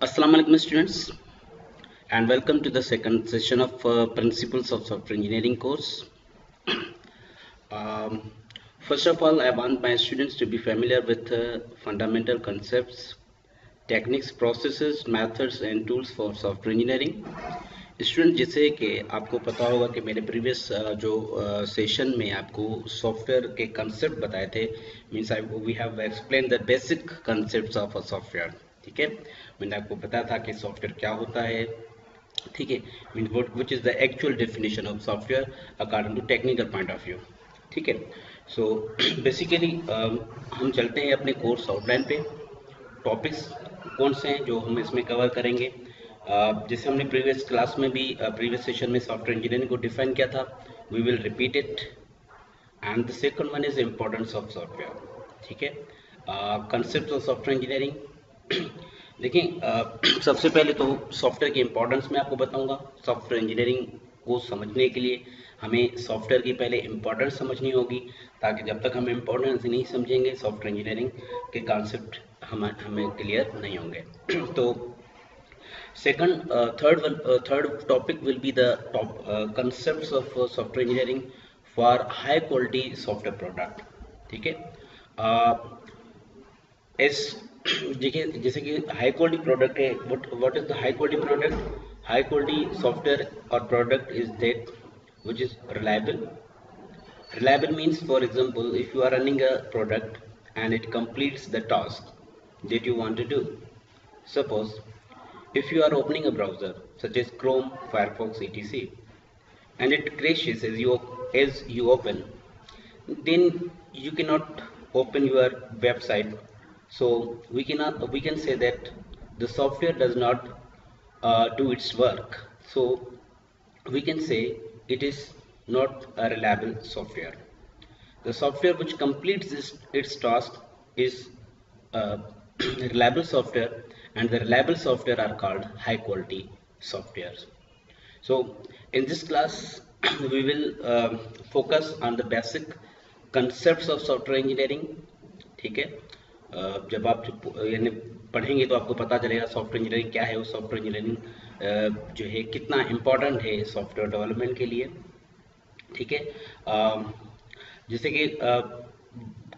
Assalamu alaikum students, and welcome to the second session of Principles of Software Engineering course. Um, First of all, I want my students to be familiar with fundamental concepts, techniques, processes, methods and tools for software engineering. Student जैसे कि आपको पता होगा कि मेरे previous जो session में आपको सॉफ्टवेयर के कंसेप्ट बताए थे, means we have explain the basic concepts of a software. ठीक है, मैंने आपको बताया था कि सॉफ्टवेयर क्या होता है। ठीक है, mean which is the actual definition of software according to technical point of view. ठीक है, सो बेसिकली हम चलते हैं अपने कोर्स आउटलाइन पे। टॉपिक्स कौन से हैं जो हम इसमें कवर करेंगे। जैसे हमने प्रीवियस क्लास में भी प्रीवियस सेशन में सॉफ्टवेयर इंजीनियरिंग को डिफाइन किया था, we will repeat it. And the second one is importance of software. ठीक है, कंसेप्ट ऑफ सॉफ्टवेयर इंजीनियरिंग। देखिए, सबसे पहले तो सॉफ्टवेयर की इम्पोर्टेंस मैं आपको बताऊंगा। सॉफ्टवेयर इंजीनियरिंग को समझने के लिए हमें सॉफ्टवेयर की पहले इम्पोर्टेंस समझनी होगी, ताकि जब तक हम इम्पोर्टेंस नहीं समझेंगे सॉफ्टवेयर इंजीनियरिंग के कॉन्सेप्ट हमें क्लियर नहीं होंगे। तो second third topic will be the top concepts of software engineering for high quality software product। ठीक है, इस देखिए जैसे कि हाई क्वालिटी प्रोडक्ट है, what is the high quality product. High quality software और product is that which is reliable. Reliable means, for example, if you are running a product and it completes the task that you want to do. Suppose if you are opening a browser such as Chrome, Firefox, etc., and it crashes as you open, then you cannot open your website. So we can say that the software does not do its work. So we can say it is not a reliable software. The software which completes its task is reliable software, and the reliable software are called high quality softwares. So in this class we will focus on the basic concepts of software engineering। ठीक है, जब आप यानी पढ़ेंगे तो आपको पता चलेगा सॉफ्टवेयर इंजीनियरिंग क्या है, वो सॉफ्टवेयर इंजीनियरिंग जो है कितना इम्पोर्टेंट है सॉफ्टवेयर डेवलपमेंट के लिए। ठीक है, जैसे कि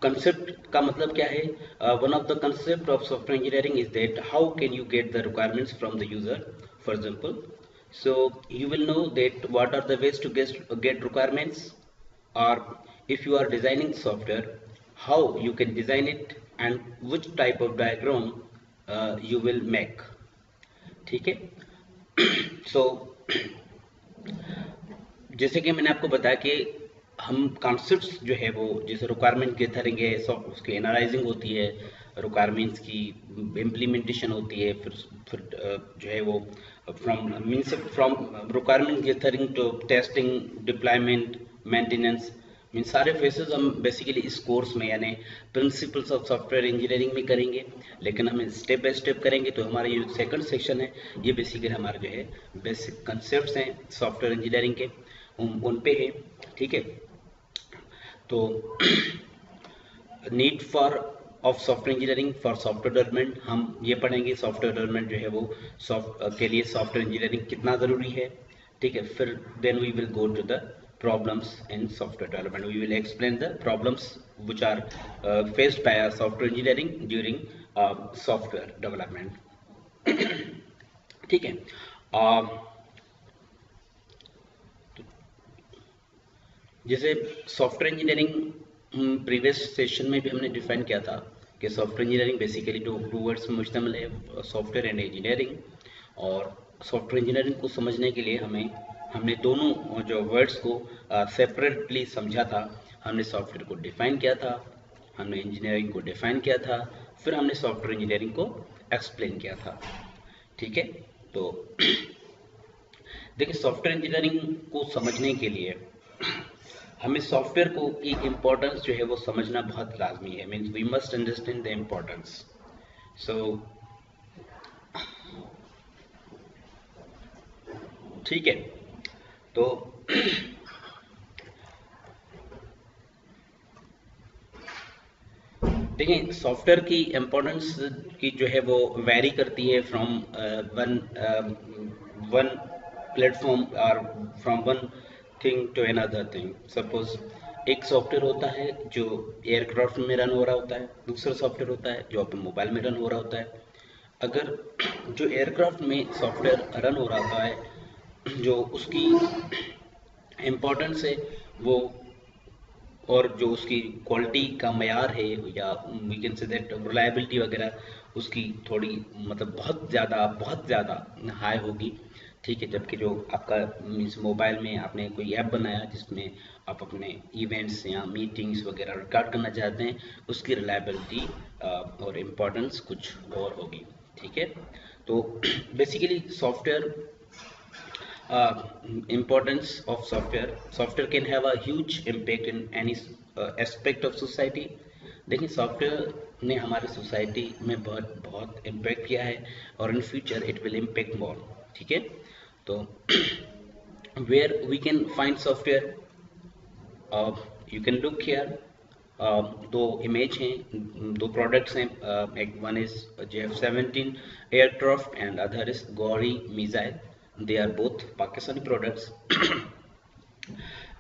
कंसेप्ट का मतलब क्या है। One of the concept of software engineering is that how can you get the requirements from the user. For example, so you will know that what are the ways to get requirements, or if you are designing software, how you can design it and which type of diagram you will make। ठीक है, so जैसे कि मैंने आपको बताया कि हम concepts जो है वो जैसे रिक्वायरमेंट गैदरिंग है, उसकी एनालाइजिंग होती है, रिक्वायरमेंट्स की इम्प्लीमेंटेशन होती है, फिर जो है वो from means from requirement gathering to testing, deployment, maintenance, mean सारे फेसेस हम बेसिकली इस कोर्स में यानी प्रिंसिपल्स ऑफ सॉफ्टवेयर इंजीनियरिंग में करेंगे। लेकिन हम स्टेप बाय स्टेप करेंगे, तो हमारा ये सेकंड सेक्शन है, ये बेसिकली हमारा जो है बेसिक कंसेप्ट्स हैं सॉफ्टवेयर इंजीनियरिंग के, उन पे है। ठीक है, तो need for of software engineering for software development हम ये पढ़ेंगे, सॉफ्टवेयर डेवलपमेंट जो है वो के लिए सॉफ्टवेयर इंजीनियरिंग कितना ज़रूरी है। ठीक है, फिर then we will go to the problems in software development. We will explain the problems which are faced by software engineering during software development। ठीक है, जैसे सॉफ्टवेयर इंजीनियरिंग प्रीवियस सेशन में भी हमने डिफाइन किया था कि software engineering basically two words में मुश्तमिल है, सॉफ्टवेयर एंड इंजीनियरिंग। और सॉफ्टवेयर इंजीनियरिंग को समझने के लिए हमने दोनों जो वर्ड्स को सेपरेटली समझा था। हमने सॉफ्टवेयर को डिफाइन किया था, हमने इंजीनियरिंग को डिफाइन किया था, फिर हमने सॉफ्टवेयर इंजीनियरिंग को एक्सप्लेन किया था। ठीक है, तो देखिए सॉफ्टवेयर इंजीनियरिंग को समझने के लिए हमें सॉफ्टवेयर को की इम्पोर्टेंस जो है वो समझना बहुत लाजमी है। Means we must understand the importance. So ठीक है, तो देखिए सॉफ्टवेयर की इम्पोर्टेंस की जो है वो वैरी करती है फ्रॉम वन वन प्लेटफॉर्म और from one thing to another thing. Suppose एक सॉफ्टवेयर होता है जो एयरक्राफ्ट में रन हो रहा होता है, दूसरा सॉफ्टवेयर होता है जो अपने मोबाइल में रन हो रहा होता है। अगर जो एयरक्राफ्ट में सॉफ्टवेयर रन हो रहा होता है, जो उसकी इम्पोर्टेंस है वो, और जो उसकी क्वालिटी का मयार है, या we can say that reliability वगैरह उसकी थोड़ी मतलब बहुत ज़्यादा हाई होगी। ठीक है, जबकि जो आपका मीन्स मोबाइल में आपने कोई ऐप बनाया जिसमें आप अपने इवेंट्स या मीटिंग्स वगैरह रिकॉर्ड करना चाहते हैं, उसकी रिलायबिलिटी और इम्पोर्टेंस कुछ और होगी। ठीक है, तो basically software importance of software can have a huge impact in any aspect of society। देखिए सॉफ्टवेयर ने हमारे सोसाइटी में बहुत बहुत इम्पैक्ट किया है और in future it will impact more. ठीक है, तो where we can find software, you can look here. दो इमेज हैं, दो प्रोडक्ट्स हैं, एक one is JF-17 aircraft and other is Ghauri missile. They are both Pakistani products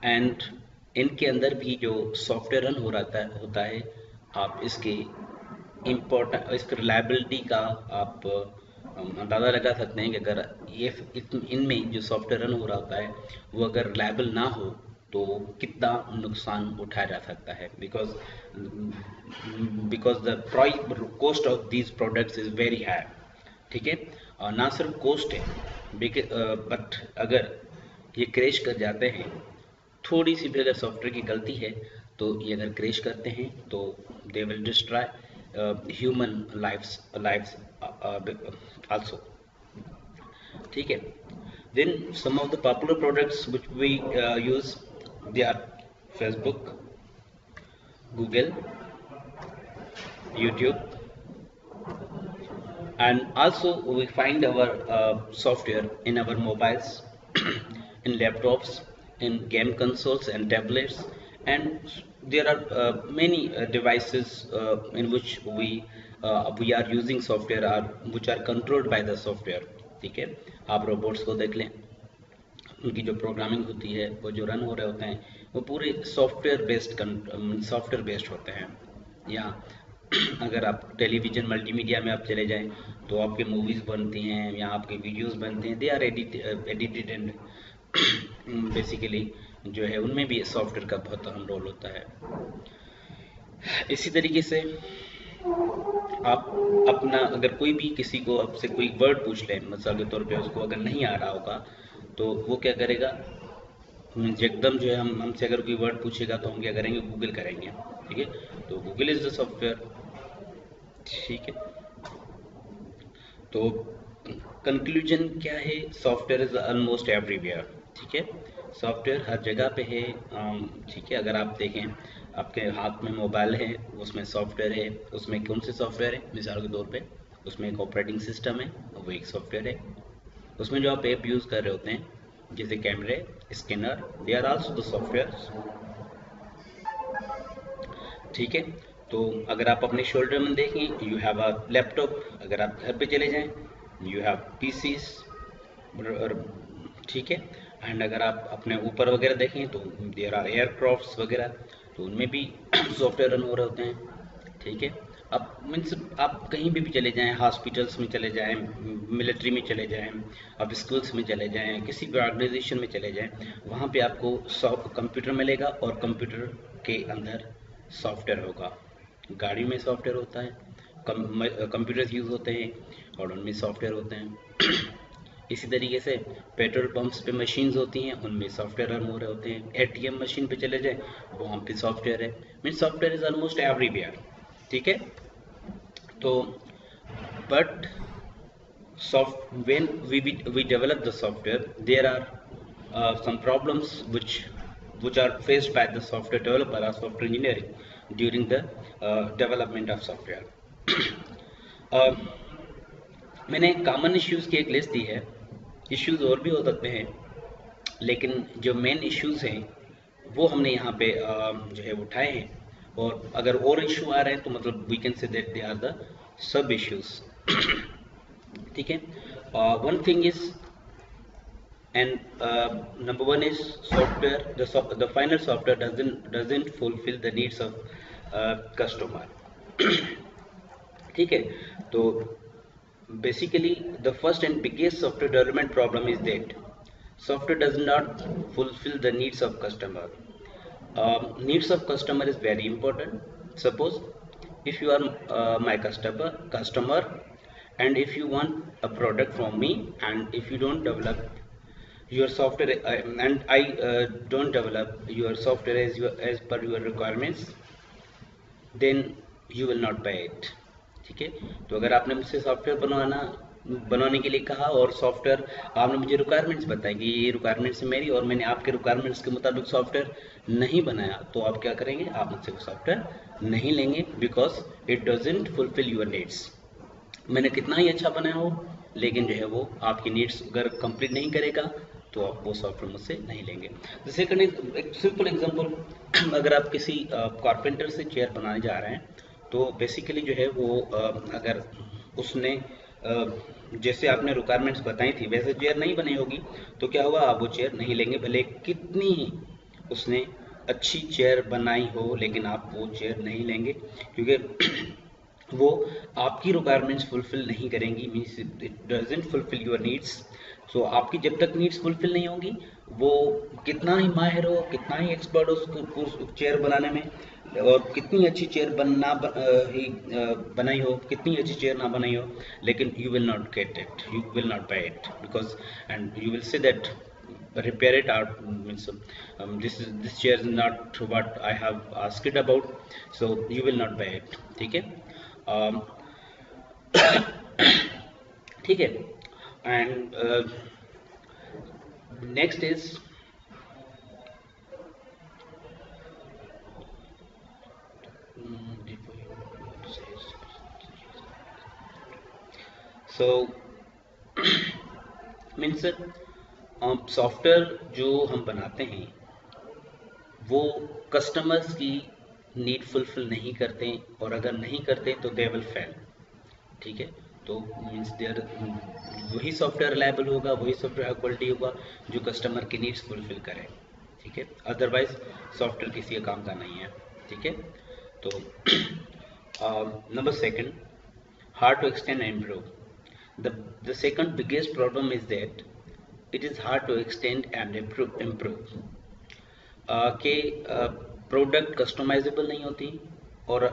and इनके अंदर भी जो सॉफ्टवेयर रन हो रहा होता है, आप इसके इसके रिलायबिलिटी का आप अंदाज़ा लगा सकते हैं कि अगर ये इनमें जो सॉफ्टवेयर रन हो रहा होता है वो अगर रिलायबल ना हो तो कितना नुकसान उठाया जा सकता है। Because the price cost of these products is very high. ठीक है, और ना सिर्फ कॉस्ट है, बट अगर ये क्रैश कर जाते हैं, थोड़ी सी भी अगर सॉफ्टवेयर की गलती है तो ये अगर क्रैश करते हैं तो they will destroy human lives also. ठीक है, then some of the popular products which we use, they are Facebook, Google, YouTube, and also we find our software in our mobiles, in laptops, in game consoles and tablets, and there are many devices in which we are using software, or which are controlled by the software। ठीक है, आप robots को देख लें, उनकी जो programming होती है, वो जो रन हो रहे होते हैं वो पूरे सॉफ्टवेयर बेस्ड होते हैं। या अगर आप टेलीविज़न मल्टीमीडिया में आप चले जाएं तो आपके मूवीज़ बनती हैं या आपके वीडियोस बनते हैं, they are edited and basically जो है उनमें भी सॉफ्टवेयर का बहुत अहम रोल होता है। इसी तरीके से आप अपना अगर कोई भी किसी को आपसे कोई वर्ड पूछ लें, मिसाल के तौर पे उसको अगर नहीं आ रहा होगा तो वो क्या करेगा, एकदम जो है हमसे अगर कोई वर्ड पूछेगा तो हम क्या करेंगे, गूगल करेंगे। ठीक है, तो गूगल इज़ द सॉफ्टवेयर। ठीक है, तो कंक्लूजन क्या है, सॉफ्टवेयर इज़ ऑलमोस्ट एवरीवेयर। ठीक है, सॉफ्टवेयर हर जगह पे है। ठीक है, अगर आप देखें आपके हाथ में मोबाइल है, उसमें सॉफ्टवेयर है। उसमें कौन से सॉफ्टवेयर है, मिसाल के तौर पे उसमें एक ऑपरेटिंग सिस्टम है, वो एक सॉफ्टवेयर है। उसमें जो आप ऐप यूज़ कर रहे होते हैं जैसे कैमरे, scanner, they are also the software. ठीक है, तो अगर आप अपने शोल्डर में देखें, यू हैव अ लैपटॉप। अगर आप घर पे चले जाएं, यू हैव पीसीस। ठीक है, एंड अगर आप अपने ऊपर वगैरह देखें तो देयर आर एयरक्राफ्ट्स वगैरह, तो उनमें भी सॉफ्टवेयर रन हो रहे होते हैं। ठीक है, अब मीन्स आप कहीं भी चले जाएं, हॉस्पिटल्स में चले जाएं, मिलिट्री में चले जाएं, आप स्कूल्स में चले जाएं, किसी भी ऑर्गेनाइजेशन में चले जाएं, वहाँ पे आपको कंप्यूटर मिलेगा और कंप्यूटर के अंदर सॉफ्टवेयर होगा। गाड़ी में सॉफ्टवेयर होता है, कंप्यूटर्स यूज़ होते हैं और उनमें सॉफ्टवेयर होते हैं। इसी तरीके से पेट्रोल पंप्स पे मशीन्स होती हैं, उनमें सॉफ्टवेयर रन हो रहे होते हैं। एटीएम मशीन पे चले जाएं, वहाँ पे सॉफ्टवेयर है। Mean software is almost everywhere. ठीक है, तो but when we develop the software, there are some problems which are faced by the software developer or software engineering during the development of software। मैंने common issues की एक list दी है, issues और भी हो सकते हैं, लेकिन जो मेन इश्यूज हैं वो हमने यहाँ पे जो है उठाए हैं। और अगर और इशू आ रहे हैं तो मतलब we can say that they are the सब इश्यूज। ठीक है। One thing is and number one is software, the final software doesn't fulfill the needs of customer। ठीक है। तो basically the first and biggest software development problem is that software does not fulfill the needs of customer। Needs of customer is very important। Suppose if you are my customer and if you want a product from me and if you don't develop your software and I don't develop your software as per your requirements, then you will not buy it। ठीक है। तो अगर आपने मुझसे software बनाने के लिए कहा और सॉफ्टवेयर आपने मुझे रिक्वायरमेंट्स बताई कि ये रिक्वायरमेंट्स है मेरी और मैंने आपके रिक्वायरमेंट्स के मुताबिक सॉफ्टवेयर नहीं बनाया, तो आप क्या करेंगे, आप मुझसे वो सॉफ्टवेयर नहीं लेंगे because it doesn't fulfil your needs. मैंने कितना ही अच्छा बनाया हो लेकिन जो है वो आपकी नीड्स अगर कंप्लीट नहीं करेगा तो आप वो सॉफ्टवेयर मुझसे नहीं लेंगे। द सेकंड इज एक सिंपल एग्जांपल, अगर आप किसी कारपेंटर से चेयर बनाने जा रहे हैं तो बेसिकली जो है वो अगर उसने जैसे आपने रिक्वायरमेंट्स बताई थी वैसे चेयर नहीं बनी होगी तो क्या हुआ, आप वो चेयर नहीं लेंगे, भले कितनी उसने अच्छी चेयर बनाई हो लेकिन आप वो चेयर नहीं लेंगे क्योंकि वो आपकी रिक्वायरमेंट्स फुलफिल नहीं करेंगी, means it doesn't fulfil your needs. So आपकी जब तक नीड्स फुलफिल नहीं होंगी, वो कितना ही माहिर हो, कितना ही एक्सपर्ट हो उस चेयर बनाने में और कितनी अच्छी चेयर बनाई हो, कितनी अच्छी चेयर ना बनाई हो, लेकिन you will not get it, you will not buy it because and you will say that repair it out means this chair is not what I have asked it about, so you will not buy it। ठीक है। ठीक है। And next is so means software जो हम बनाते हैं वो customers की नीड फुलफिल नहीं करते और अगर नहीं करते तो दे विल फेल। ठीक है। तो मीन्स देयर वही सॉफ्टवेयर रिलायबल होगा, वही सॉफ्टवेयर हाई क्वालिटी होगा जो कस्टमर की नीड्स फुलफिल करे। ठीक है। अदरवाइज सॉफ्टवेयर किसी का काम का नहीं है। ठीक है। तो number second, hard to extend and improve. The second biggest problem is that it is hard to extend and improve। कि प्रोडक्ट कस्टमाइजेबल नहीं होती और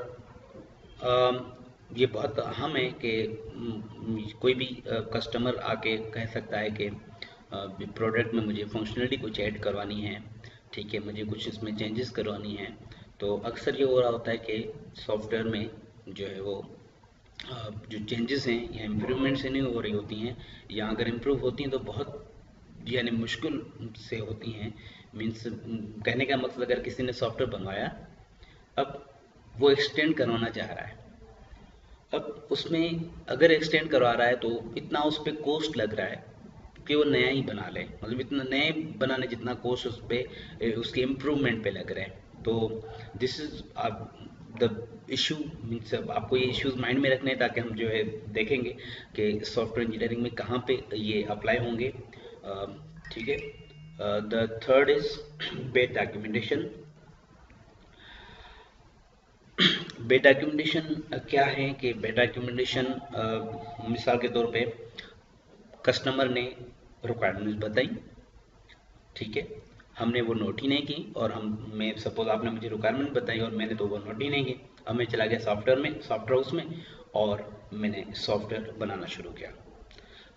ये बहुत अहम है कि कोई भी कस्टमर आके कह सकता है कि प्रोडक्ट में मुझे फंक्शनलिटी कुछ ऐड करवानी है, ठीक है, मुझे कुछ इसमें चेंजेस करवानी है। तो अक्सर ये हो रहा होता है कि सॉफ्टवेयर में जो है वो जो चेंजेस हैं या इम्प्रूवमेंट्स नहीं हो रही होती हैं, या अगर इम्प्रूव होती हैं तो बहुत यानी मुश्किल से होती हैं। मीन्स कहने का मकसद, अगर किसी ने सॉफ्टवेयर बनवाया, अब वो एक्सटेंड करवाना चाह रहा है, अब उसमें अगर एक्सटेंड करवा रहा है तो इतना उस पर कॉस्ट लग रहा है कि वो नया ही बना ले, मतलब इतना नए बनाने जितना कॉस्ट उस पर उसके इम्प्रूवमेंट पे लग रहा है। तो this is the issue. Means आपको ये इश्यूज माइंड में रखने हैं ताकि हम जो है देखेंगे कि सॉफ्टवेयर इंजीनियरिंग में कहाँ पे ये अप्लाई होंगे। ठीक है। The third is bed documentation. Bed documentation क्या है कि बेड डॉक्यूमेंटेशन मिसाल के तौर पे कस्टमर ने रिक्वायरमेंट्स बताई, ठीक है, हमने वो नोट ही नहीं की और मैं सपोज आपने मुझे रिक्वायरमेंट बताई और मैंने तो वो नोट ही नहीं की, अब मैं चला गया सॉफ्टवेयर हाउस में और मैंने सॉफ्टवेयर बनाना शुरू किया।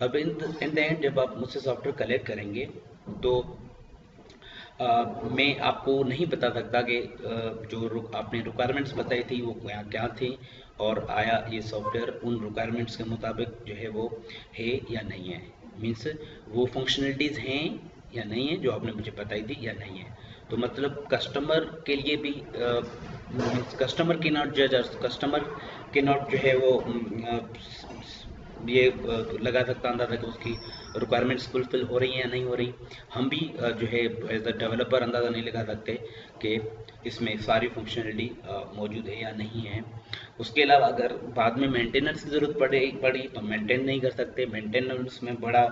अब इन द एंड जब आप मुझसे सॉफ्टवेयर कलेक्ट करेंगे तो मैं आपको नहीं बता सकता कि जो आपने रिक्वायरमेंट्स बताई थी वो क्या थी और आया ये सॉफ्टवेयर उन रिक्वायरमेंट्स के मुताबिक जो है वो है या नहीं है, मीन्स वो फंक्शनलिटीज़ हैं या नहीं है जो आपने मुझे बताई थी या नहीं है। तो मतलब कस्टमर के लिए भी कस्टमर के नॉट जज, कस्टमर के नॉट जो है वो ये लगा सकता अंदाजा कि उसकी रिक्वायरमेंट्स फुलफिल हो रही हैं या नहीं हो रही। हम भी जो है एज अ डेवलपर अंदाज़ा नहीं लगा सकते कि इसमें सारी फंक्शनलिटी मौजूद है या नहीं है। उसके अलावा अगर बाद में मेंटेनेंस की ज़रूरत पड़ी तो मेंटेन नहीं कर सकते, मेंटेनेंस में बड़ा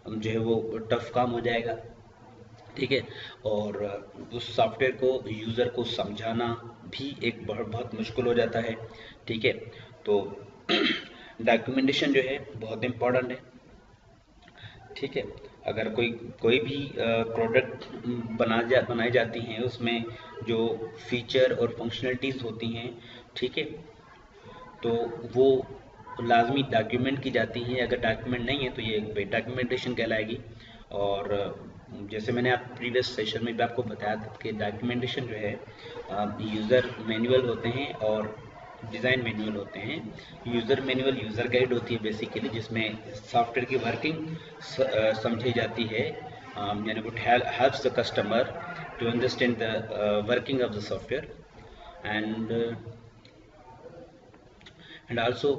जो है वो टफ काम हो जाएगा। ठीक है। और उस सॉफ्टवेयर को यूज़र को समझाना भी एक बहुत बहुत मुश्किल हो जाता है। ठीक है। तो डॉक्यूमेंटेशन जो है बहुत इम्पोर्टेंट है। ठीक है। अगर कोई कोई भी प्रोडक्ट बनाई जाती हैं उसमें जो फीचर और फंक्शनलिटीज़ होती हैं, ठीक है, तो वो लाजमी डॉक्यूमेंट की जाती हैं। अगर डॉक्यूमेंट नहीं है तो ये एक डॉक्यूमेंटेशन कहलाएगी। और जैसे मैंने आप प्रीवियस सेशन में भी आपको बताया था कि डॉक्यूमेंटेशन जो है यूज़र मैनुअल होते हैं और डिज़ाइन मैनुअल होते हैं। यूज़र मैनुअल यूज़र गाइड होती है बेसिकली, जिसमें सॉफ्टवेयर की वर्किंग समझी जाती है, यानी वो helps the customer to understand the working of the software. And also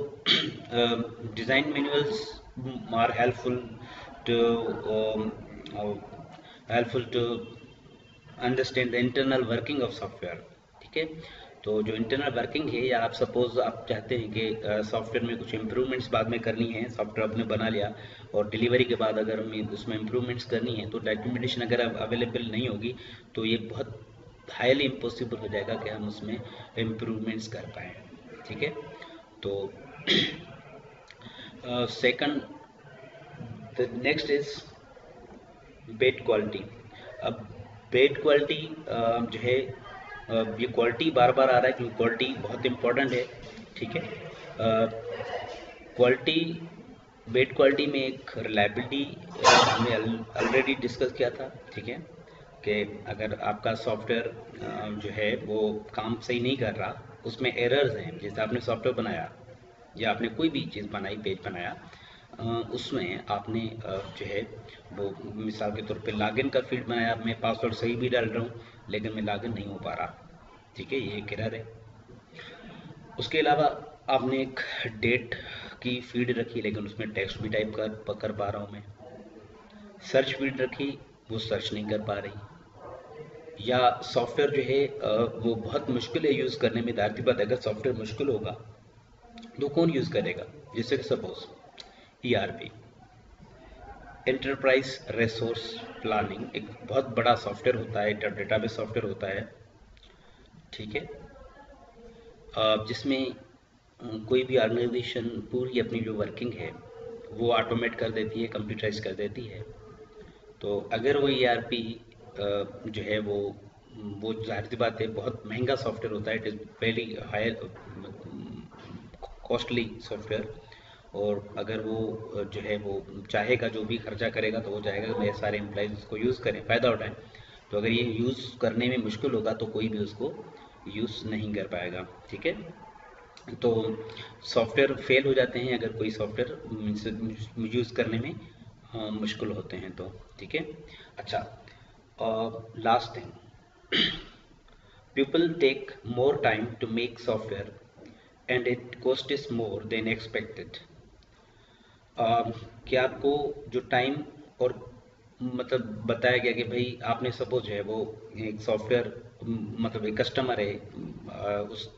design manuals are to um, uh, helpful to understand the internal working of software। ठीक है। तो जो इंटरनल वर्किंग है, या आप सपोज आप चाहते हैं कि सॉफ्टवेयर में कुछ इम्प्रूवमेंट्स बाद में करनी है, सॉफ्टवेयर आपने बना लिया और डिलीवरी के बाद अगर हमें उसमें इम्प्रूवमेंट्स करनी है तो डॉक्यूमेंटेशन अगर अवेलेबल नहीं होगी तो ये बहुत हाईली इम्पॉसिबल हो जाएगा कि हम उसमें इम्प्रूवमेंट्स कर पाएँ। ठीक है। तो second, the next is bed quality. अब बेड क्वालिटी जो है ये क्वालिटी बार बार आ रहा है क्योंकि क्वालिटी बहुत इम्पोर्टेंट है। ठीक है। क्वालिटी, बेड क्वालिटी में एक रिलायबिलिटी हमने ऑलरेडी डिस्कस किया था। ठीक है, कि अगर आपका सॉफ्टवेयर जो है वो काम सही नहीं कर रहा, उसमें एरर्स हैं, जैसे आपने सॉफ्टवेयर बनाया या आपने कोई भी चीज़ बनाई, पेज बनाया, उसमें आपने जो है वो मिसाल के तौर पे लॉगिन का फील्ड बनाया, मैं पासवर्ड सही भी डाल रहा हूँ लेकिन मैं लॉगिन नहीं हो पा रहा। ठीक है, ये एक एरर है। उसके अलावा आपने एक डेट की फील्ड रखी लेकिन उसमें टेक्स्ट भी टाइप कर पा रहा हूँ मैं। सर्च फील्ड रखी, वो सर्च नहीं कर पा रही। या सॉफ्टवेयर जो है वो बहुत मुश्किल है यूज़ करने में। जाहिर सी बात है, अगर सॉफ्टवेयर मुश्किल होगा तो कौन यूज़ करेगा? जैसे कि suppose ERP, enterprise resource planning, एक बहुत बड़ा सॉफ्टवेयर होता है, डेटाबेस सॉफ्टवेयर होता है। ठीक है। जिसमें कोई भी ऑर्गेनाइजेशन पूरी अपनी जो वर्किंग है वो ऑटोमेट कर देती है, कंप्यूटराइज कर देती है। तो अगर वो ERP जो है वो जाहिर सी बात है बहुत महंगा सॉफ्टवेयर होता है, it is very high costly software. और अगर वो जो है वो चाहेगा, जो भी खर्चा करेगा तो वो चाहेगा कि मेरे सारे एम्प्लॉइज उसको यूज़ करें, फ़ायदा उठाएं। तो अगर ये यूज़ करने में मुश्किल होगा तो कोई भी उसको यूज़ नहीं कर पाएगा। ठीक है। तो सॉफ्टवेयर फेल हो जाते हैं अगर कोई सॉफ्टवेयर यूज़ करने में मुश्किल होते हैं तो। ठीक है। अच्छा, last thing, people take more time to make software and it cost is more than expected. कि आपको जो टाइम और मतलब बताया गया कि भाई आपने सपोज है वो एक सॉफ्टवेयर, मतलब एक कस्टमर है, उस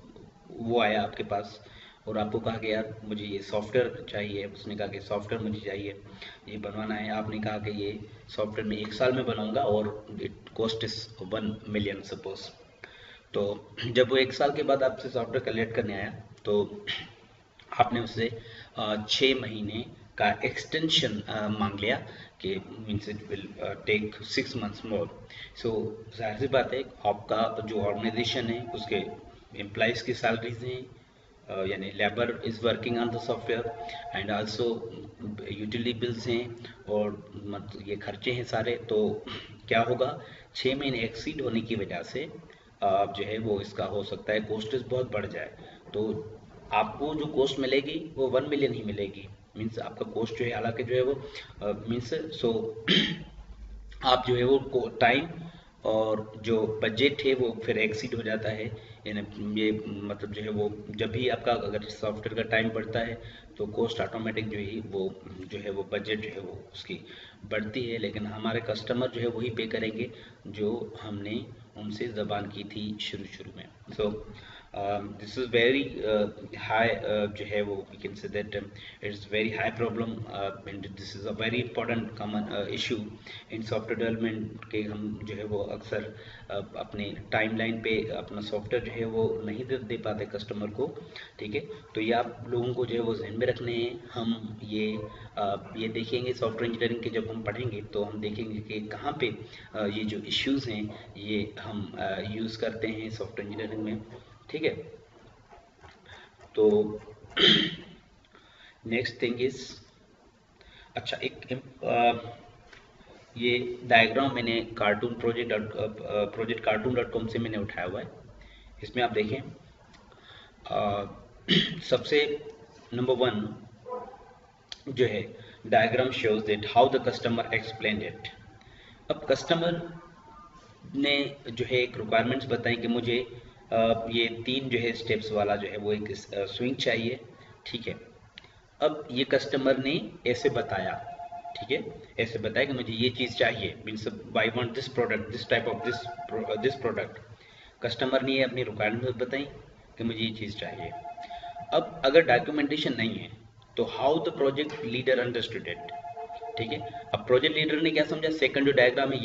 वो आया आपके पास और आपको कहा कि यार मुझे ये सॉफ्टवेयर चाहिए। उसने कहा कि सॉफ्टवेयर मुझे चाहिए, ये बनवाना है। आपने कहा कि ये सॉफ्टवेयर मैं 1 साल में बनाऊंगा और it cost is 1 million suppose. तो जब वो 1 साल के बाद आपसे सॉफ्टवेयर कलेक्ट करने आया तो आपने उससे 6 महीने का एक्सटेंशन मांग लिया कि means it will take 6 months more. So जाहिर सी बात है, आपका जो ऑर्गेनाइजेशन है उसके एम्प्लॉइज की सैलरीज हैं, यानी labour is working on the software and also utility bills हैं और मतलब ये खर्चे हैं सारे। तो क्या होगा, 6 महीने एक्सीड होने की वजह से जो है वो इसका हो सकता है कॉस्टेज बहुत बढ़ जाए। तो आपको जो कॉस्ट मिलेगी वो 1 मिलियन ही मिलेगी। मीन्स आपका कॉस्ट जो है, हालांकि जो है वो मीन्स सो आप जो है वो टाइम और जो बजट है वो फिर एक्सीड हो जाता है। यानी ये मतलब जो है वो जब भी आपका अगर सॉफ्टवेयर का टाइम बढ़ता है तो कॉस्ट ऑटोमेटिक जो है वो बजट जो है वो उसकी बढ़ती है, लेकिन हमारे कस्टमर जो है वही पे करेंगे जो हमने उनसे ज़बान की थी शुरू शुरू में। So this is very high जो है वो we can say that it's very high problem and this is a very important common issue in software development के। हम जो है वो अक्सर अपने टाइमलाइन पे अपना सॉफ्टवेयर जो है वो नहीं दे पाते कस्टमर को। ठीक है, तो ये आप लोगों को जो है वो ध्यान में रखने हैं। हम ये देखेंगे सॉफ्टवेयर इंजीनियरिंग के जब हम पढ़ेंगे तो हम देखेंगे कि कहाँ पे ये जो इश्यूज हैं ये हम यूज़ करते हैं सॉफ्टवेयर इंजीनियरिंग में। ठीक है, तो नेक्स्ट थिंग इज, अच्छा ये डायग्राम मैंने project.cartoon.com से मैंने उठाया हुआ है। इसमें आप देखें सबसे नंबर 1 जो है diagram shows that how the customer explain it. अब कस्टमर ने जो है एक रिक्वायरमेंट्स बताई कि मुझे ये 3 जो है स्टेप्स वाला जो है वो एक स्विंग चाहिए। ठीक है, अब ये कस्टमर ने ऐसे बताया, ठीक है, ऐसे बताया कि मुझे ये चीज़ चाहिए, means I want this product, this type of this product. Customer ने ये अपनी रिक्वायरमेंट बताई कि मुझे ये चीज़ चाहिए। अब अगर डॉक्यूमेंटेशन नहीं है तो how the project leader understood it. ठीक है, अब प्रोजेक्ट लीडर ने क्या समझा, सेकंड जो डायग्राम है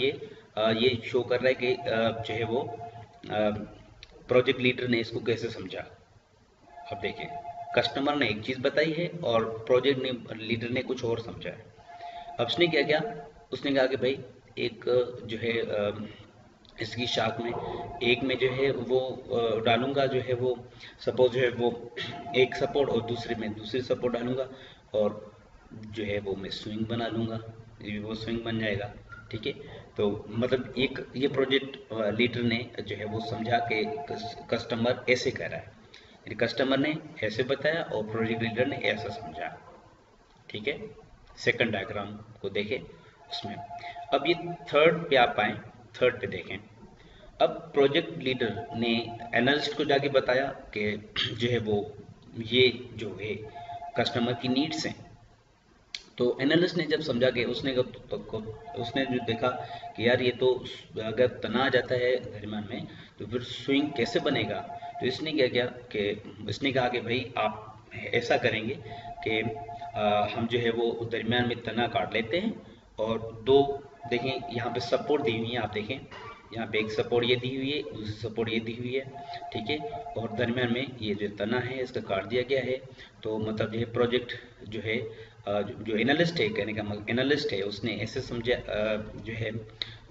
ये शो कर रहा है कि जो है वो प्रोजेक्ट लीडर ने इसको कैसे समझा। अब देखिए कस्टमर ने एक चीज़ बताई है और प्रोजेक्ट लीडर ने कुछ और समझा है। अब उसने क्या किया, उसने कहा कि भाई एक जो है इसकी शाख में एक में जो है वो डालूंगा जो है वो सपोज जो है वो एक सपोर्ट और दूसरे में दूसरी सपोर्ट डालूंगा और जो है वो मैं स्विंग बना लूंगा, ये वो स्विंग बन जाएगा। ठीक है, तो मतलब एक ये प्रोजेक्ट लीडर ने जो है वो समझा कि कस्टमर ऐसे कह रहा है, यानी कस्टमर ने ऐसे बताया और प्रोजेक्ट लीडर ने ऐसा समझा। ठीक है, सेकंड डायग्राम को देखें उसमें। अब ये थर्ड पे आप आए, थर्ड पे देखें। अब प्रोजेक्ट लीडर ने एनालिस्ट को जाके बताया कि जो है वो ये जो है कस्टमर की नीड्स हैं। तो एनालिस्ट ने जब समझा कि उसने जो देखा कि यार ये तो अगर तना आ जाता है दरमियान में तो फिर स्विंग कैसे बनेगा। तो इसने क्या किया कि इसने कहा कि भाई आप ऐसा करेंगे कि हम जो है वो दरमियान में तना काट लेते हैं और दो देखें यहाँ पे सपोर्ट दी हुई है, आप देखें यहाँ पे एक सपोर्ट ये दी हुई है, दूसरी सपोर्ट ये दी हुई है। ठीक है, और दरमियान में ये जो तना है इसका काट दिया गया है। तो मतलब जो है प्रोजेक्ट जो है जो एनालिस्ट है, कहने का मतलब एनालिस्ट है, उसने ऐसे समझा जो है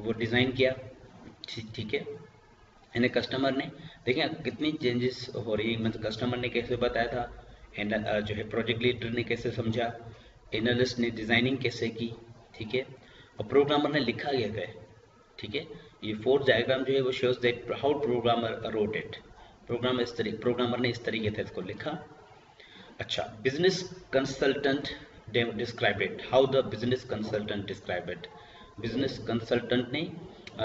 वो डिज़ाइन किया। ठीक है, यानी कस्टमर ने देखें कितनी चेंजेस हो रही है। मतलब कस्टमर ने कैसे बताया था, जो है प्रोजेक्ट लीडर ने कैसे समझा, एनालिस्ट ने डिज़ाइनिंग कैसे की। ठीक है, और प्रोग्रामर ने लिखा गया है। ठीक है, ये फोर्थ डायग्राम जो है वो shows that how programmer wrote it. Programmer ने इस तरीके से इसको लिखा। अच्छा, business consultant describe it, how the business consultant describe it. Business consultant ने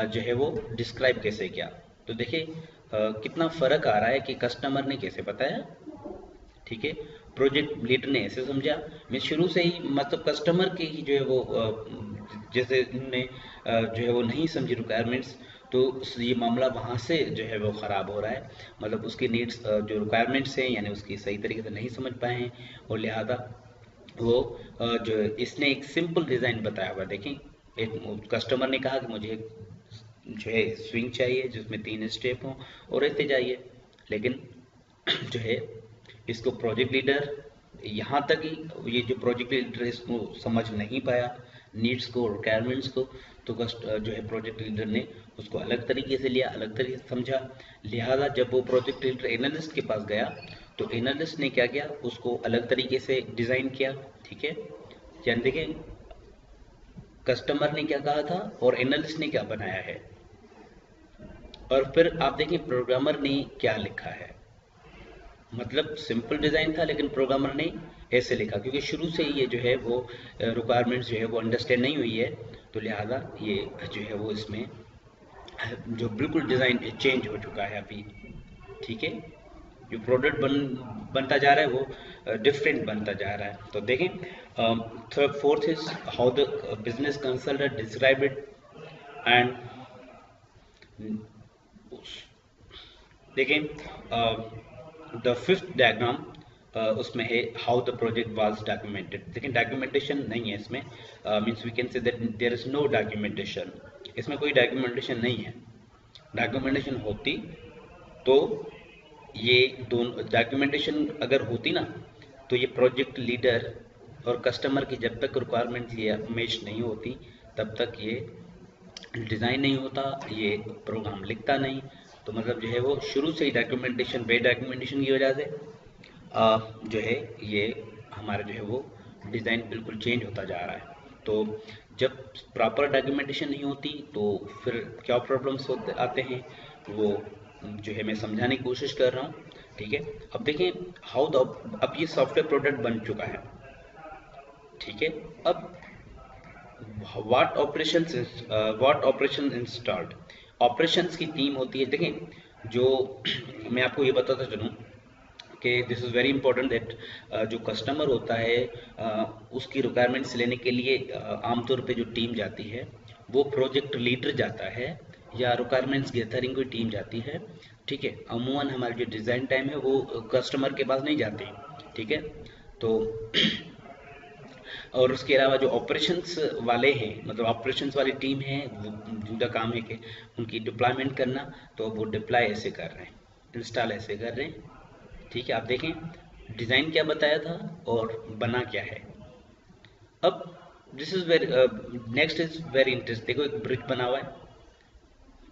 जो है वो डिस्क्राइब कैसे किया। तो देखिए कितना फर्क आ रहा है कि कस्टमर ने कैसे बताया, ठीक है, प्रोजेक्ट लीडर ने ऐसे समझा। मैं शुरू से ही मतलब कस्टमर की ही जो है वो जैसे उन्होंने जो है वो नहीं समझी रिक्वायरमेंट्स, तो ये मामला वहाँ से जो है वो ख़राब हो रहा है। मतलब उसकी नीड्स जो रिक्वायरमेंट्स हैं यानी उसकी सही तरीके से नहीं समझ पाए हैं और लिहाजा वो जो इसने एक सिंपल डिज़ाइन बताया हुआ। देखें एक कस्टमर ने कहा कि मुझे जो है स्विंग चाहिए जिसमें 3 स्टेप हों और ऐसे जाइए, लेकिन जो है इसको प्रोजेक्ट लीडर यहाँ तक ही ये जो प्रोजेक्ट लीडर इसको समझ नहीं पाया नीड्स को रिक्वायरमेंट्स को। तो जो है प्रोजेक्ट लीडर ने उसको अलग तरीके से लिया, अलग तरीके से समझा। लिहाजा जब वो प्रोजेक्ट लीडर एनालिस्ट के पास गया तो एनालिस्ट ने क्या किया, उसको अलग तरीके से डिज़ाइन किया। ठीक है, यानी देखें कस्टमर ने क्या कहा था और एनालिस्ट ने क्या बनाया है, और फिर आप देखें प्रोग्रामर ने क्या लिखा है। मतलब सिंपल डिज़ाइन था लेकिन प्रोग्रामर ने ऐसे लिखा, क्योंकि शुरू से ही ये जो है वो रिक्वायरमेंट्स जो है वो अंडरस्टैंड नहीं हुई है, तो लिहाजा ये जो है वो इसमें जो बिल्कुल डिज़ाइन चेंज हो चुका है अभी, ठीक है। जो प्रोडक्ट बनता जा रहा है वो डिफरेंट बनता जा रहा है। तो देखें, third fourth is how the business consultant describe it, and देखें द फिफ्थ डायग्राम, उसमें है how the project was documented. लेकिन डॉक्यूमेंटेशन नहीं है इसमें, means we can say that there is no documentation. इसमें कोई डॉक्यूमेंटेशन नहीं है। डॉक्यूमेंटेशन होती तो ये दोनों डॉक्यूमेंटेशन अगर होती ना, तो ये प्रोजेक्ट लीडर और कस्टमर की जब तक रिक्वायरमेंट मैच नहीं होती तब तक ये डिज़ाइन नहीं होता, ये प्रोग्राम लिखता नहीं। तो मतलब जो है वो शुरू से ही डॉक्यूमेंटेशन, बे डॉक्यूमेंटेशन की वजह से जो है ये हमारा जो है वो डिज़ाइन बिल्कुल चेंज होता जा रहा है। तो जब प्रॉपर डॉक्यूमेंटेशन नहीं होती तो फिर क्या प्रॉब्लम्स होते आते हैं, वो जो है मैं समझाने की कोशिश कर रहा हूँ, ठीक है। अब देखें हाउ द, अब ये सॉफ्टवेयर प्रोडक्ट बन चुका है, ठीक है। अब व्हाट ऑपरेशन इंस्टॉल्ड, ऑपरेशंस की टीम होती है। देखें जो मैं आपको ये बताता चलूँ कि this is very important that जो कस्टमर होता है उसकी रिक्वायरमेंट्स लेने के लिए आमतौर पे जो टीम जाती है वो प्रोजेक्ट लीडर जाता है या रिक्वायरमेंट्स गैदरिंग की टीम जाती है, ठीक है। अमूमन हमारी जो डिज़ाइन टाइम है वो कस्टमर के पास नहीं जाती, ठीक है। तो और उसके अलावा जो ऑपरेशंस वाले हैं, मतलब ऑपरेशंस वाली टीम है, जिनका काम है कि उनकी डिप्लॉयमेंट करना, तो वो डिप्लॉय ऐसे कर रहे हैं, इंस्टॉल ऐसे कर रहे हैं, ठीक है। आप देखें डिज़ाइन क्या बताया था और बना क्या है। अब this is very, next is very interesting. देखो एक ब्रिज बना हुआ है,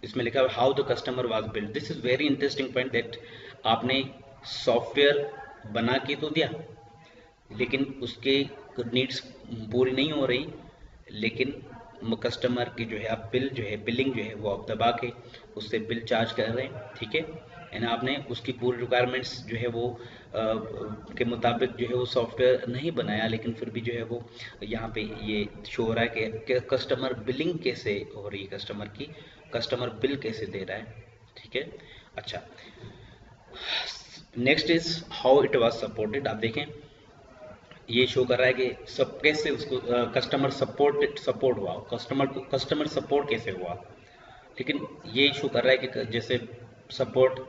इसमें लिखा हुआ how the customer was build. This is very interesting point that आपने सॉफ्टवेयर बना के तो दिया, लेकिन उसके नीड्स पूरी नहीं हो रही, लेकिन कस्टमर की जो है आप बिल जो है, बिलिंग जो है वो आप दबा के उससे बिल चार्ज कर रहे हैं, ठीक है। एंड आपने उसकी पूरी रिक्वायरमेंट्स जो है वो के मुताबिक जो है वो सॉफ्टवेयर नहीं बनाया, लेकिन फिर भी जो है वो यहाँ पे ये शो हो रहा है कि कस्टमर बिलिंग कैसे हो रही है, कस्टमर की, कस्टमर बिल कैसे दे रहा है, ठीक है। अच्छा, next is how it was supported. आप देखें ये शो कर रहा है कि सब कैसे उसको कस्टमर सपोर्ट हुआ, कस्टमर सपोर्ट कैसे हुआ। लेकिन ये शो कर रहा है कि जैसे सपोर्ट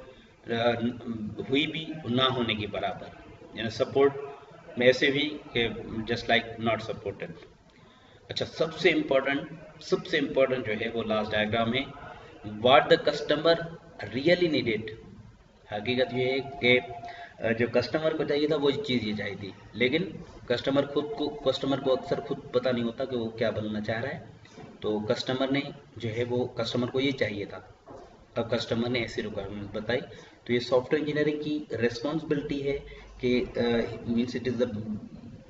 हुई भी ना होने के बराबर, यानी सपोर्ट में ऐसे भी कि जस्ट लाइक नॉट सपोर्टेड। अच्छा, सबसे इम्पोर्टेंट जो है वो लास्ट डायग्राम है, what the customer really needed. हकीकत ये है कि जो कस्टमर को चाहिए था वो चीज़ ये चाहिए थी, लेकिन कस्टमर को अक्सर खुद पता नहीं होता कि वो क्या बनना चाह रहा है। तो कस्टमर ने जो है वो, कस्टमर को ये चाहिए था, अब कस्टमर ने ऐसी रिक्वायरमेंट बताई। तो ये सॉफ्टवेयर इंजीनियरिंग की रिस्पॉन्सिबिलिटी है कि means it is the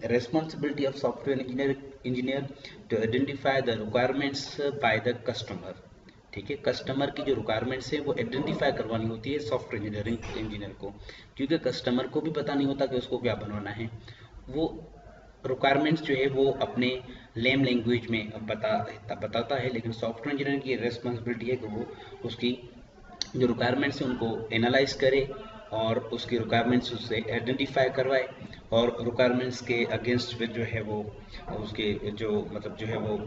responsibility of software engineer to identify the requirements by the customer, ठीक है। कस्टमर की जो रिक्वायरमेंट्स है वो आइडेंटिफाई करवानी होती है सॉफ्टवेयर इंजीनियर को, क्योंकि कस्टमर को भी पता नहीं होता कि उसको क्या बनवाना है। वो रिक्वायरमेंट्स जो है वो अपने लेम लैंग्वेज में बताता है, लेकिन सॉफ्टवेयर इंजीनियर की रिस्पॉन्सिबिलिटी है कि वो उसकी जो रिक्वायरमेंट्स हैं उनको एनालाइज करे और उसकी रिक्वायरमेंट्स उससे आइडेंटिफाई करवाए, और रिक्वायरमेंट्स के अगेंस्ट फिर जो है वो उसके जो मतलब जो है वो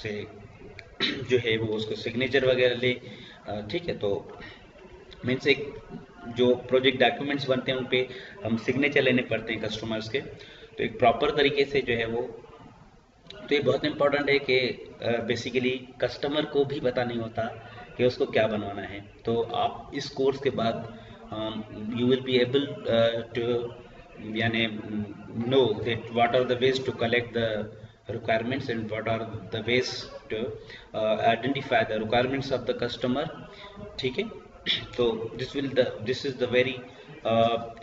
से जो है वो उसको सिग्नेचर वगैरह ले, ठीक है। तो मीन्स एक जो प्रोजेक्ट डॉक्यूमेंट्स बनते हैं उन पे हम सिग्नेचर लेने पड़ते हैं कस्टमर्स के, तो एक प्रॉपर तरीके से जो है वो, तो ये बहुत इंपॉर्टेंट है कि बेसिकली कस्टमर को भी पता नहीं होता कि उसको क्या बनवाना है। तो आप इस कोर्स के बाद you will be able to यानी know that what are the ways to collect the requirements and what are the ways to identify the requirements of the customer, ठीक है। तो this is the very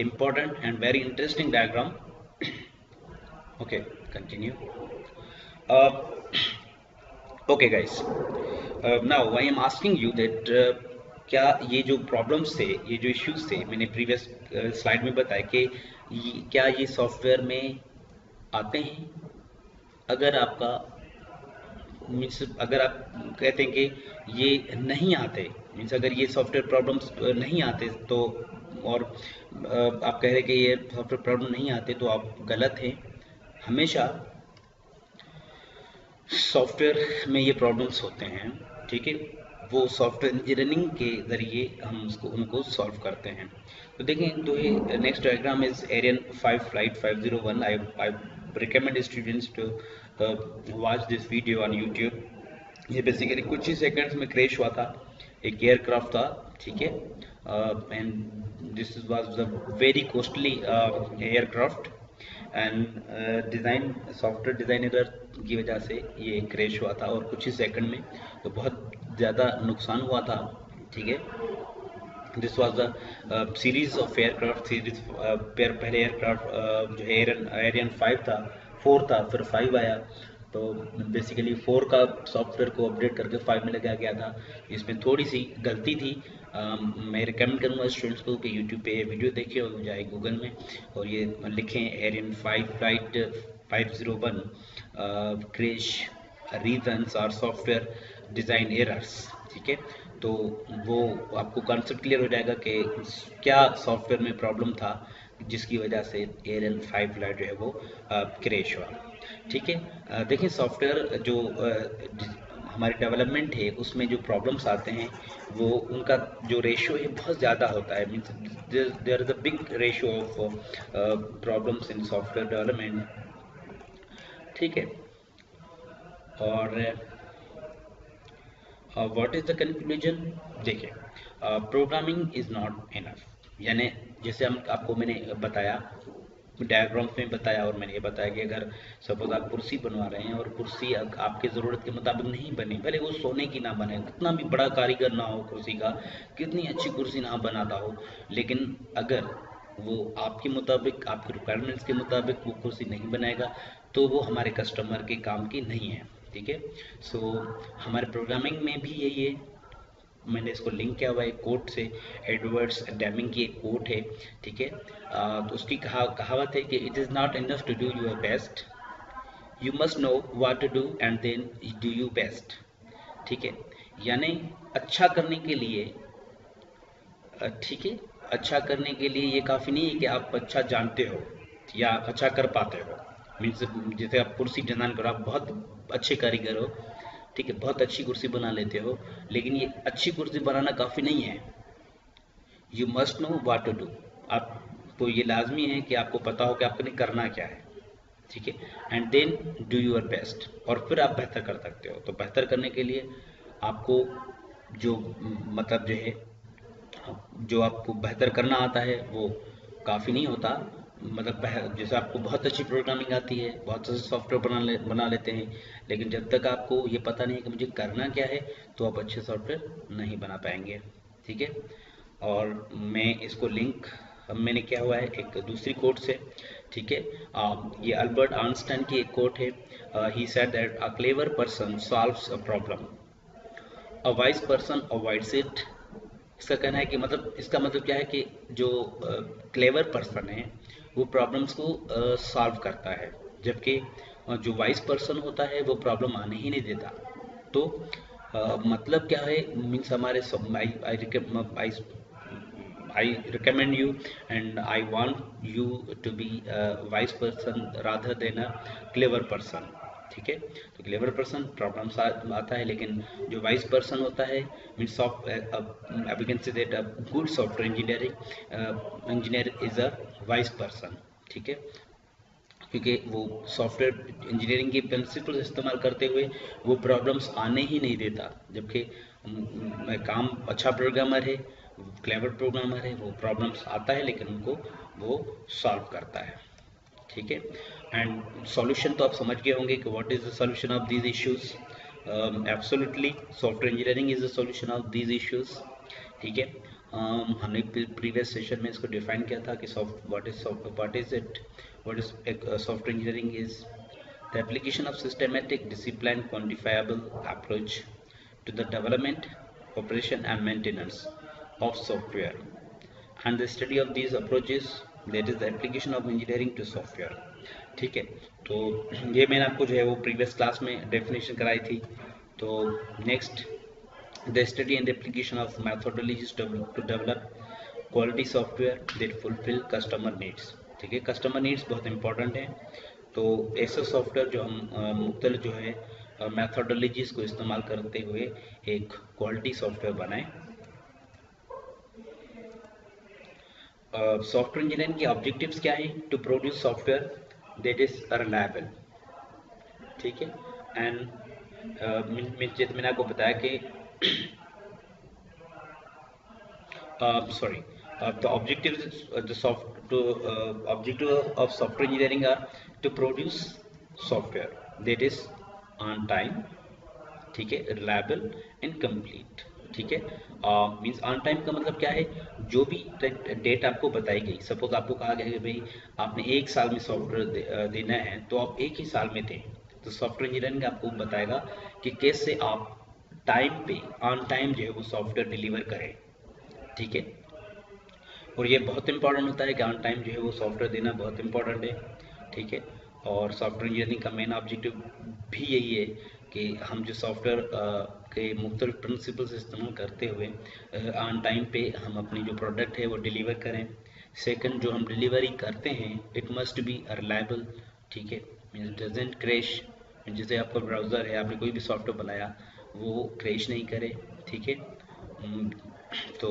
important and very interesting diagram, okay, continue. uh, okay guys, now I am asking you that क्या ये जो problems थे, ये जो issues थे, मैंने प्रीवियस स्लाइड में बताया कि क्या ये सॉफ्टवेयर में आते हैं। अगर आपका मीन्स अगर आप कहते हैं कि ये नहीं आते, मीन्स अगर ये सॉफ्टवेयर प्रॉब्लम्स नहीं आते तो, और आप कह रहे कि ये सॉफ्टवेयर प्रॉब्लम नहीं आते तो आप गलत हैं। हमेशा सॉफ्टवेयर में ये प्रॉब्लम्स होते हैं, ठीक है। वो सॉफ्टवेयर इंजीनियरिंग के ज़रिए हम उसको उनको सॉल्व करते हैं। तो देखें, तो ये next diagram is Ariane 5 flight 501। I recommend students to watch this video on YouTube. ये बेसिकली कुछ ही सेकंड्स में क्रैश हुआ था, एक एयरक्राफ्ट था, ठीक है। And this was a very costly aircraft, and design software design error की वजह से ये क्रैश हुआ था, और कुछ ही सेकंड में, तो बहुत ज़्यादा नुकसान हुआ था, ठीक है। This was the series of aircraft series. पहले एयरक्राफ्ट जो है एरियन 5 था, 4 था, फिर 5 आया। तो बेसिकली 4 का सॉफ्टवेयर को अपडेट करके 5 में लगाया गया था। इसमें थोड़ी सी गलती थी। मैं रिकमेंड करूँगा स्टूडेंट्स को कि यूट्यूब पे वीडियो देखें और जाए गूगल में और ये लिखें एरियन 5 फ्लाइट 501 क्रैश रीजंस और सॉफ्टवेयर डिज़ाइन एरर्स, ठीक है। तो वो आपको कॉन्सेप्ट क्लियर हो जाएगा कि क्या सॉफ्टवेयर में प्रॉब्लम था जिसकी वजह से एरियन 5 फ्लाइट जो है वो क्रैश हुआ, ठीक है। देखिए, सॉफ्टवेयर जो हमारे डेवलपमेंट है उसमें जो प्रॉब्लम्स आते हैं वो उनका जो रेशियो है बहुत ज़्यादा होता है। Means there is a big ratio of problems in software development, ठीक है। और व्हाट इज़ द कंक्लूजन? देखिए, प्रोग्रामिंग इज़ नॉट इनफ। यानी जैसे हम आपको मैंने बताया, डायग्राम्स में बताया, और मैंने ये बताया कि अगर सपोज आप कुर्सी बनवा रहे हैं और कुर्सी आपके ज़रूरत के मुताबिक नहीं बनी, भले वो सोने की ना बने, कितना भी बड़ा कारीगर ना हो कुर्सी का, कितनी अच्छी कुर्सी ना बनाता हो, लेकिन अगर वो आपके मुताबिक, आपके रिक्वायरमेंट्स के मुताबिक वो कुर्सी नहीं बनाएगा तो वो हमारे कस्टमर के काम की नहीं है, ठीक है। सो हमारे प्रोग्रामिंग में भी यही है। मैंने इसको लिंक किया हुआ है कोट से, एडवर्ड्स डेमिंग की एक कोट है, ठीक है। तो उसकी कहावत है कि it is not enough to do your best, you must know what to do and then do you best, ठीक है। यानी अच्छा करने के लिए, ठीक है, अच्छा करने के लिए ये काफ़ी नहीं है कि आप अच्छा जानते हो या अच्छा कर पाते हो। मीन्स जैसे आप कुर्सी डिज़ाइन करो, आप बहुत अच्छे कारीगर हो, ठीक है, बहुत अच्छी कुर्सी बना लेते हो, लेकिन ये अच्छी कुर्सी बनाना काफ़ी नहीं है। You must know what to do. आपको ये लाजमी है कि आपको पता हो कि आपने करना क्या है, ठीक है। And then do your best, और फिर आप बेहतर कर सकते हो। तो बेहतर करने के लिए आपको जो मतलब जो है, जो आपको बेहतर करना आता है वो काफ़ी नहीं होता। मतलब जैसे आपको बहुत अच्छी प्रोग्रामिंग आती है, बहुत अच्छे सॉफ्टवेयर बना लेते हैं, लेकिन जब तक आपको ये पता नहीं है कि मुझे करना क्या है तो आप अच्छे सॉफ्टवेयर नहीं बना पाएंगे, ठीक है। और मैं इसको लिंक मैंने किया हुआ है एक दूसरी कोट से, ठीक है। ये अल्बर्ट आइंस्टाइन की एक कोट है। He said that a clever person solves a problem, a wise person avoids it. इसका कहना है कि मतलब, इसका मतलब क्या है कि जो क्लेवर पर्सन है वो प्रॉब्लम्स को सॉल्व करता है, जबकि जो वाइज पर्सन होता है वो प्रॉब्लम आने ही नहीं देता। तो मतलब क्या है, मीन्स हमारे सब I recommend you and I want you to be a wise person rather than a clever person, ठीक है। तो क्लेवर पर्सन प्रॉब्लम आता है, लेकिन जो वाइज पर्सन होता है means we can say that a good software engineer is a wise person, ठीक है। क्योंकि वो सॉफ्टवेयर इंजीनियरिंग के प्रिंसिपल इस्तेमाल करते हुए वो प्रॉब्लम्स आने ही नहीं देता, जबकि काम अच्छा प्रोग्रामर है, क्लेवर प्रोग्रामर है, वो प्रॉब्लम्स आता है लेकिन उनको वो सॉल्व करता है, ठीक है। एंड सॉल्यूशन तो आप समझ गए होंगे कि what is the solution of these issues. Absolutely software engineering is the solution of these issues, ठीक है। हमने प्रीवियस सेशन में इसको डिफाइन किया था कि what is it, what is software engineering is the application of systematic discipline quantifiable approach to the development, operation and maintenance of software, and the study of these approaches, that is the application of engineering to software, ठीक है। तो ये मैंने आपको जो है वो previous class में डेफिनेशन कराई थी। तो next The study and application of methodologies to develop quality software that fulfill customer needs. ठीक है, कस्टमर नीड्स बहुत इंपॉर्टेंट है। तो ऐसा सॉफ्टवेयर जो हम मुख्तलिफ जो है मैथोडोलॉजीज को इस्तेमाल करते हुए एक क्वालिटी सॉफ्टवेयर बनाएं। सॉफ्टवेयर इंजीनियरिंग के ऑब्जेक्टिव्स क्या हैं? To produce software that is reliable, ठीक है, एंड मैंने आपको बताया कि the objectives objective of software engineering are to produce software that is on time, ठीक है, रिलायबल एंड कंप्लीट, ठीक है। मीन्स ऑन टाइम का मतलब क्या है? जो भी डेट आपको बताई गई, सपोज आपको कहा गया कि भाई आपने 1 साल में सॉफ्टवेयर देना है, तो आप 1 ही साल में दें। तो सॉफ्टवेयर इंजीनियरिंग आपको बताएगा कि कैसे आप टाइम पे ऑन टाइम जो है वो सॉफ्टवेयर डिलीवर करें, ठीक है। और ये बहुत इंपॉर्टेंट होता है कि ऑन टाइम जो है वो सॉफ्टवेयर देना बहुत इंपॉर्टेंट है, ठीक है। और सॉफ्टवेयर इंजीनियरिंग का मेन ऑब्जेक्टिव भी यही है कि हम जो सॉफ्टवेयर के मुख्तलिफ प्रिंसिपल्स इस्तेमाल करते हुए ऑन टाइम पे हम अपनी जो प्रोडक्ट है वो डिलीवर करें। सेकंड, जो हम डिलीवरी करते हैं इट मस्ट बी रिलायबल, ठीक है, मीन्स डजेंट क्रैश। जैसे आपका ब्राउज़र है, आपने कोई भी सॉफ्टवेयर बनाया वो क्रैश नहीं करे, ठीक है। तो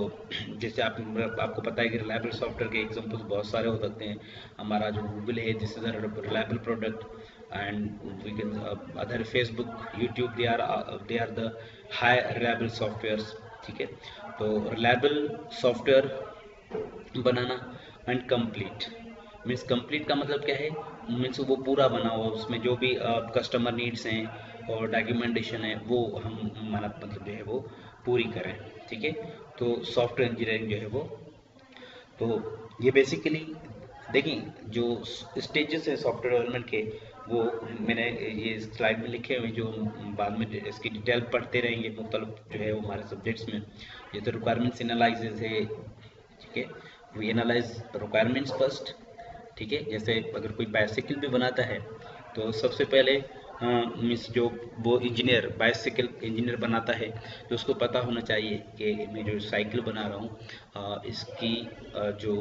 जैसे आपको पता है कि रिलायबल सॉफ्टवेयर के एग्जांपल्स बहुत सारे हो सकते हैं। हमारा जो गूगल है, this is a reliable product, and we can other Facebook, YouTube, they are the high reliable softwares, ठीक है। तो रिलायबल सॉफ्टवेयर बनाना एंड कंप्लीट, मीन्स कंप्लीट का मतलब क्या है? मीन्स वो पूरा बना हुआ, उसमें जो भी कस्टमर नीड्स हैं और डॉक्यूमेंटेशन है वो हम हमारा मतलब जो है वो पूरी करें, ठीक है। तो सॉफ्टवेयर इंजीनियरिंग जो है वो, तो ये बेसिकली देखिए जो स्टेजेस है सॉफ्टवेयर डेवलपमेंट के, वो मैंने ये स्लाइड में लिखे हुए, जो हम बाद में इसकी डिटेल पढ़ते रहेंगे मुख्तलिफ जो है वो हमारे सब्जेक्ट्स में। जैसे रिक्वायरमेंट्स एनालिसिस है, ठीक है, वी एनालाइज रिक्वायरमेंट्स फर्स्ट, ठीक है। जैसे अगर कोई बाइसाइकिल भी बनाता है तो सबसे पहले मीन्स जो वो इंजीनियर, बाइसाइकिल इंजीनियर बनाता है, तो उसको पता होना चाहिए कि मैं जो साइकिल बना रहा हूँ इसकी जो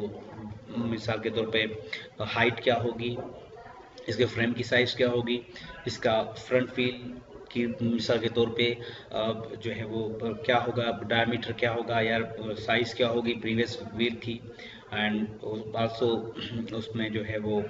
मिसाल के तौर पे हाइट क्या होगी, इसके फ्रेम की साइज़ क्या होगी, इसका फ्रंट व्हील की मिसाल के तौर पे जो है वो क्या होगा, डायमीटर क्या होगा या साइज़ क्या होगी प्रीवियस व्हील की, एंड आल्सो उसमें जो है वो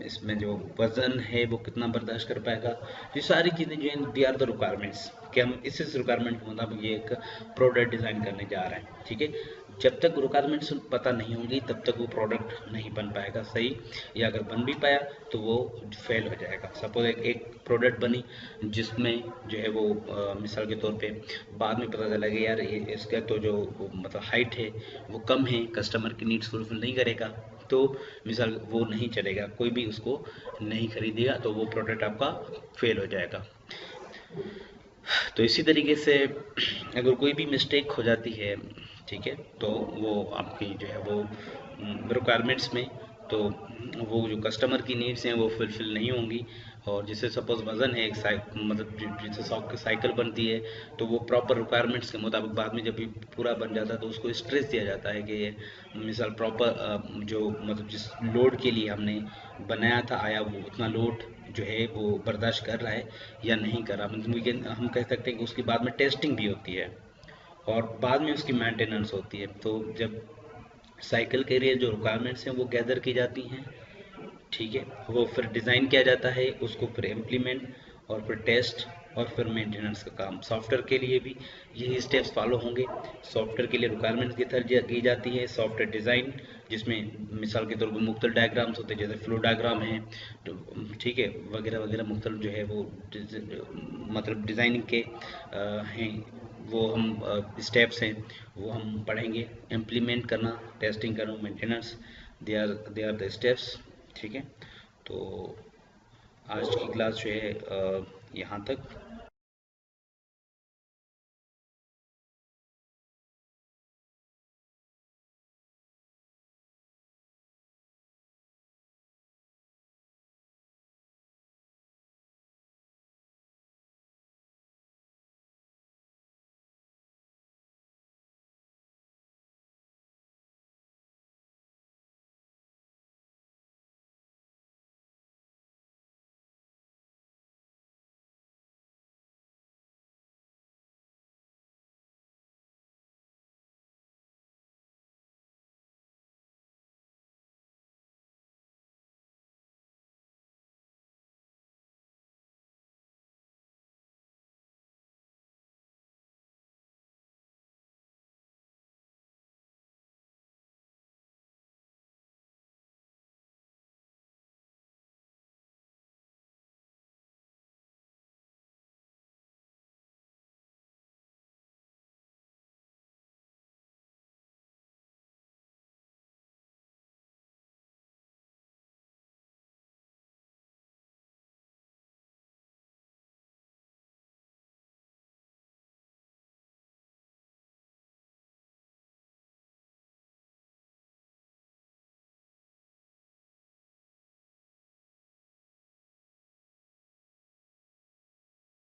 इसमें जो वज़न है वो कितना बर्दाश्त कर पाएगा। ये सारी चीज़ें जो हैं दे आर द रिक्वायरमेंट्स, कि हम इस रिक्वायरमेंट के मुताबिक ये एक प्रोडक्ट डिज़ाइन करने जा रहे हैं, ठीक है। जब तक रिक्वायरमेंट्स पता नहीं होंगी तब तक वो प्रोडक्ट नहीं बन पाएगा सही, या अगर बन भी पाया तो वो फेल हो जाएगा। सपोज एक प्रोडक्ट बनी जिसमें जो है वो मिसाल के तौर पे बाद में पता चला कि यार इसका तो जो मतलब हाइट है वो कम है, कस्टमर की नीड्स फुलफिल नहीं करेगा, तो मिसाल वो नहीं चलेगा, कोई भी उसको नहीं खरीदेगा, तो वो प्रोडक्ट आपका फेल हो जाएगा। तो इसी तरीके से अगर कोई भी मिस्टेक हो जाती है, ठीक है, तो वो आपकी जो है वो रिक्वायरमेंट्स में, तो वो जो कस्टमर की नीड्स हैं वो फुलफिल नहीं होंगी। और जैसे सपोज वज़न है एक मतलब जैसे साइकिल बनती है, तो वो प्रॉपर रिक्वायरमेंट्स के मुताबिक बाद में जब भी पूरा बन जाता है तो उसको स्ट्रेस दिया जाता है कि ये मिसाल प्रॉपर जो मतलब जिस लोड के लिए हमने बनाया था आया वो उतना लोड जो है वो बर्दाश्त कर रहा है या नहीं कर रहा। मतलब हम कह सकते हैं कि उसके बाद में टेस्टिंग भी होती है और बाद में उसकी मेंटेनेंस होती है। तो जब साइकिल के लिए जो रिक्वायरमेंट्स हैं वो गैदर की जाती हैं, ठीक है, वो फिर डिज़ाइन किया जाता है, उसको फिर इम्प्लीमेंट और फिर टेस्ट और फिर मेंटेनेंस का काम। सॉफ्टवेयर के लिए भी यही स्टेप्स फॉलो होंगे। सॉफ्टवेयर के लिए रिक्वायरमेंट्स की जाती है, सॉफ्टवेयर डिज़ाइन जिसमें मिसाल के तौर पर मुख्तलिफ डायग्राम्स होते हैं, जैसे फ्लो डायग्राम है, तो ठीक है, वगैरह वगैरह मुख्तलिफ जो है वो मतलब डिज़ाइनिंग के हैं, वो हम स्टेप्स हैं वो हम पढ़ेंगे। इम्प्लीमेंट करना, टेस्टिंग करना, maintenance, they are the steps, ठीक है। तो आज की क्लास जो है यहाँ तक।